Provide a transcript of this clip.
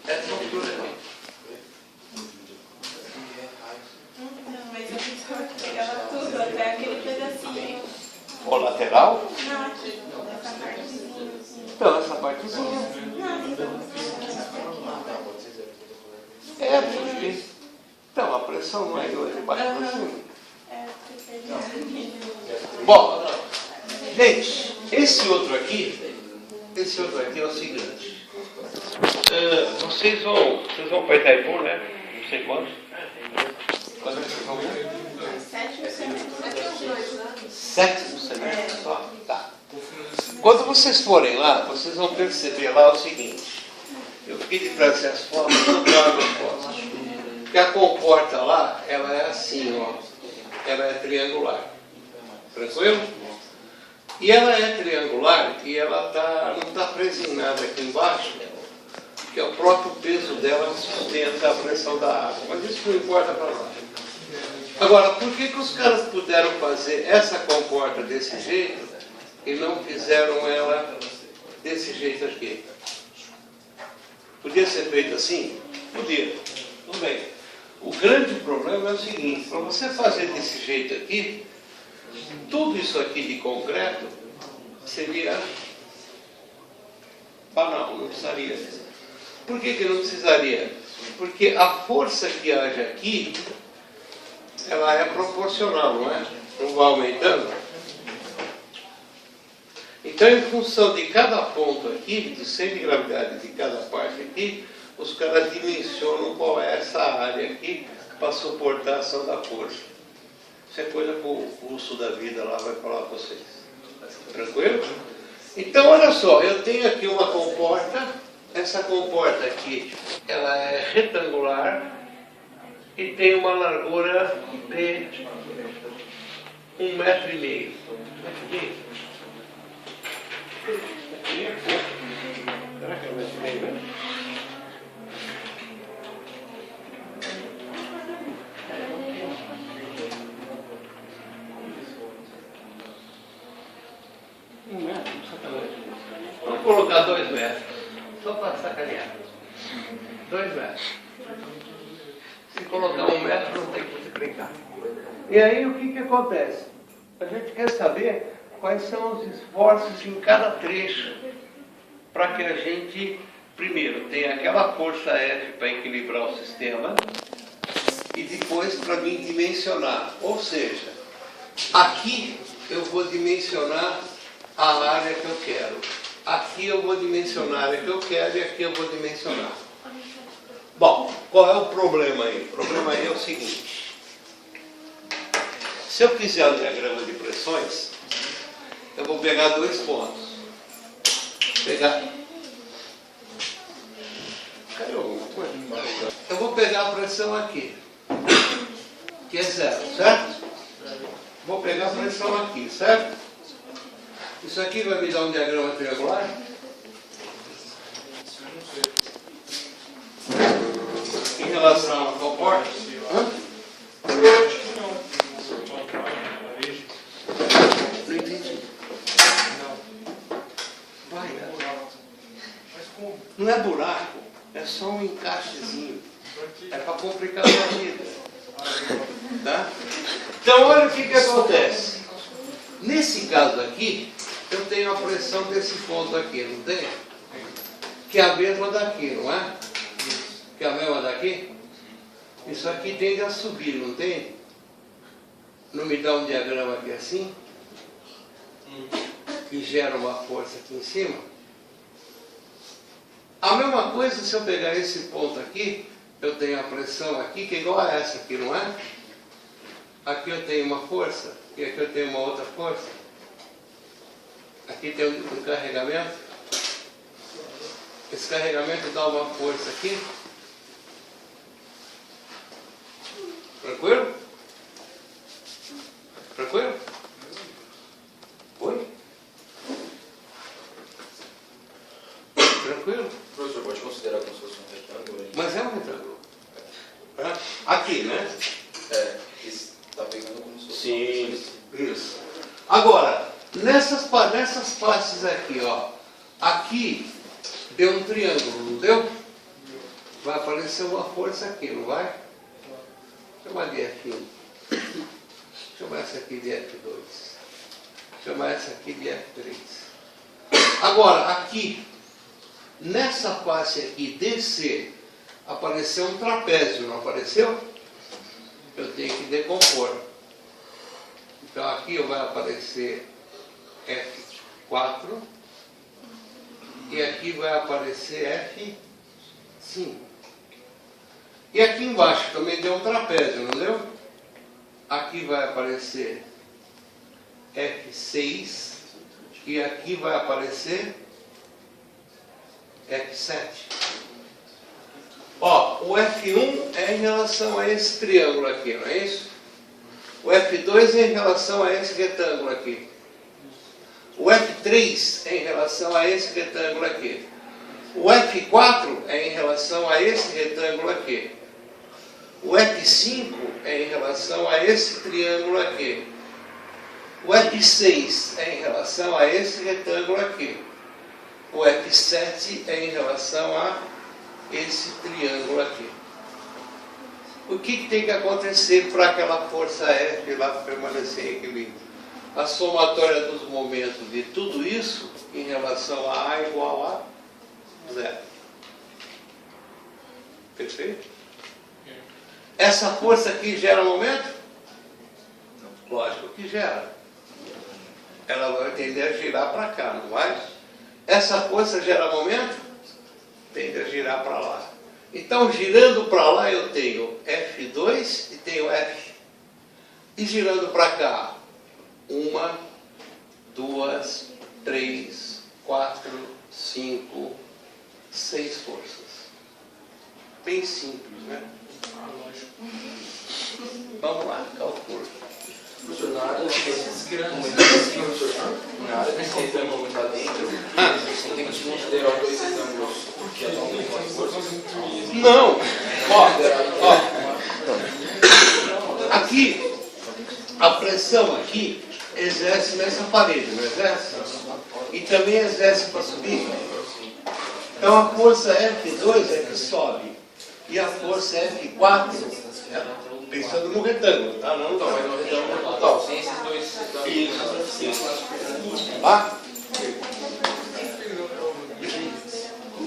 Essa altura aqui. Não, mas eu pensava que pegava tudo, até aquele pedacinho. O lateral? Não, aqui, essa partezinha. Então, essa partezinha. Não, então. É, porque... Então, a pressão não é de baixo para cima. É, Bom, gente, esse outro aqui é o seguinte. Vocês vão para Itaipu, né? Não sei quando. Quando é que vocês vão ver? sétimo semestre. Sétimo semestre só? Tá. Quando vocês forem lá, vocês vão perceber lá o seguinte. Eu fiquei de trazer as fotos, eu trago as fotos. Porque a comporta lá, ela é assim, ó. Ela é triangular. Tranquilo? E ela é triangular e ela não está presa em nada aqui embaixo, que é o próprio peso dela que sustenta a pressão da água. Mas isso não importa para nós. Agora, por que os caras puderam fazer essa comporta desse jeito e não fizeram ela desse jeito aqui? Podia ser feito assim? Podia. Tudo bem. O grande problema é o seguinte, para você fazer desse jeito aqui, tudo isso aqui de concreto seria banal, não precisaria. Por que não precisaria? Porque a força que age aqui, ela é proporcional, não é? Não vai aumentando. Então, em função de cada ponto aqui, do centro de gravidade de cada parte aqui, os caras dimensionam qual é essa área aqui para suportar a ação da força. Isso é coisa que o curso da vida lá vai falar para vocês. Tranquilo? Então, olha só, eu tenho aqui uma comporta. Essa comporta aqui, ela é retangular e tem uma largura de 1,5 metro. Será que é 1,5 metro mesmo? Vamos colocar 2 metros, só para sacanear. 2 metros. Se colocar 1 metro, não tem que multiplicar. E aí, o que acontece? A gente quer saber quais são os esforços em cada trecho, para que a gente, primeiro, tenha aquela força F para equilibrar o sistema, e depois para mim dimensionar. Ou seja, aqui eu vou dimensionar a área que eu quero. Aqui eu vou dimensionar a área que eu quero e aqui eu vou dimensionar. Bom, qual é o problema aí? O problema aí é o seguinte. Se eu fizer um diagrama de pressões, eu vou pegar 2 pontos. Eu vou pegar a pressão aqui, que é 0, certo? Vou pegar a pressão aqui, certo? Isso aqui vai me dar um diagrama triangular? Em relação a comporta? Não entendi. Vai, não é buraco, é só um encaixezinho. É para complicar a sua vida. Tá? Então, olha o que acontece. Nesse caso aqui, eu tenho a pressão desse ponto aqui, não tem? Que é a mesma daqui, não é? Que é a mesma daqui? Isso aqui tende a subir, não tem? Não me dá um diagrama aqui assim? Que gera uma força aqui em cima? A mesma coisa se eu pegar esse ponto aqui, eu tenho a pressão aqui, que é igual a essa aqui, não é? Aqui eu tenho uma força, e aqui eu tenho uma outra força. Aqui tem um carregamento. Esse carregamento dá uma força aqui. Tranquilo? Tranquilo? Oi? Tranquilo? Professor, pode considerar como se fosse um retângulo? Mas é um retângulo. Aqui, né? É, está pegando como se fosse. Sim, isso. Agora, nessas faces aqui, ó. Aqui deu um triângulo, não deu? vai aparecer uma força aqui, não vai? Chamar de F1. Chamar essa aqui de F2. Chamar essa aqui de F3. Agora, aqui, nessa face aqui, DC, apareceu um trapézio, não apareceu? Eu tenho que decompor. Então aqui vai aparecer F4 e aqui vai aparecer F5. E aqui embaixo também deu um trapézio, não deu? Aqui vai aparecer F6 e aqui vai aparecer F7. Ó, o F1 é em relação a esse triângulo aqui, não é isso? O F2 é em relação a esse retângulo aqui. O F3 é em relação a esse retângulo aqui. O F4 é em relação a esse retângulo aqui. O F5 é em relação a esse triângulo aqui. O F6 é em relação a esse retângulo aqui. O F7 é em relação a esse triângulo aqui. O que tem que acontecer para aquela força F lá permanecer em equilíbrio? A somatória dos momentos de tudo isso em relação a A igual a 0. Perfeito? Essa força aqui gera momento? Lógico que gera. Ela vai tender a girar para cá, não vai? Essa força gera momento? Tende a girar para lá. Então, girando para lá, eu tenho F2 e tenho F. E girando para cá, 1, 2, 3, 4, 5, 6 forças. Bem simples, né? Vamos lá, calcula. Professor, na área de retângulo está dentro, você tem que considerar os dois retângulos que atualmente com as forças? Não! Ó. Aqui, a pressão aqui exerce nessa parede, não exerce? E também exerce para subir. Então a força F2 é que sobe. E a força F4, pensando no retângulo, tá? Não, Então, mas no retângulo total, sem esses dois retângulos. Isso. Tá?